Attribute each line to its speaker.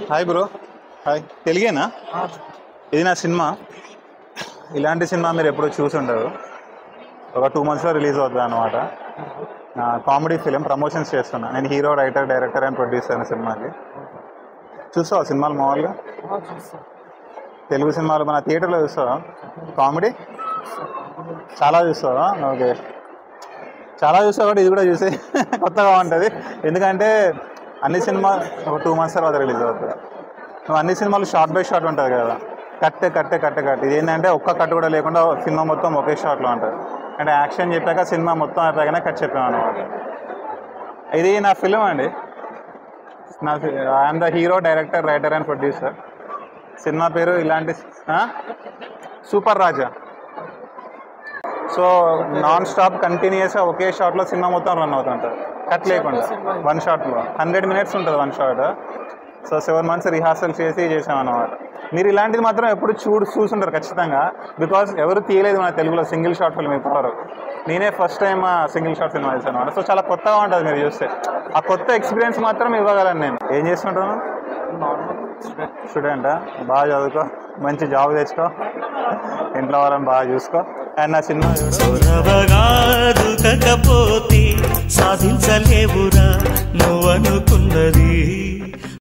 Speaker 1: Hi bro. Hi, తెలుగేనా? ఇది నా cinema. ఇలాంటి సినిమా మీరు ఎప్పుడు చూసి ఉండరు. ఒక 2 monthsలో రిలీజ్ అవుతుంది అనమాట. కామెడీ ఫిలిం ప్రమోషన్స్ చేస్తున్నా. నేను hero, writer, director and producer సినిమాకి. చూస్తావా సినిమాలు మామూలుగా? తెలుగు సినిమాలు మన థియేటర్లో చూస్తావా? కామెడీ చాలా చూస్తావా? ఓకే, చాలా చూస్తావు కాబట్టి ఇది కూడా చూసే కొత్తగా ఉంటుంది. ఎందుకంటే అన్ని సినిమా ఒక 2 months తర్వాత రిలీజ్ అవుతుంది. అన్ని సినిమాలు షార్ట్ బై షార్ట్ ఉంటుంది కదా, కట్. ఇది ఏంటంటే ఒక్క కట్ కూడా లేకుండా సినిమా మొత్తం ఒకే షార్ట్లో ఉంటుంది. అంటే యాక్షన్ చెప్పాక సినిమా మొత్తం అయిపోయాకనే కట్ చెప్పాను అనమాట. ఇది నా ఫిలిం అండి. I'm the hero, director, writer and producer. Cinema పేరు ఇలాంటి సూపర్ రాజా. సో నాన్ స్టాప్ కంటిన్యూస్గా ఒకే షాట్లో సినిమా మొత్తం రన్ అవుతుంటుంది, కట్ లేకుండా. 1 shotలో 100 minutes ఉంటుంది 1 shot. సో 7 months రిహార్సల్ చేసామన్నమాట. మీరు ఇలాంటిది మాత్రం ఎప్పుడు చూసుంటారు ఖచ్చితంగా. బికాజ్ ఎవరు తీయలేదు మన తెలుగులో సింగిల్ షాట్ ఫిల్మ్ ఇప్పుడు. నేనే first time single shot cinema చేశాను అనమాట. సో చాలా కొత్తగా ఉంటుంది మీరు చూస్తే. ఆ కొత్త ఎక్స్పీరియన్స్ మాత్రం ఇవ్వగలను నేను. ఏం చేస్తుంటాను? స్టూడెంటా? బాగా చదువుకో, మంచి జాబ్ తెచ్చుకో, ఇంట్లో వాళ్ళని బాగా చూసుకో. అండ్ నా సినిమా
Speaker 2: సాధించలేవురా నువ్వనుకున్నది.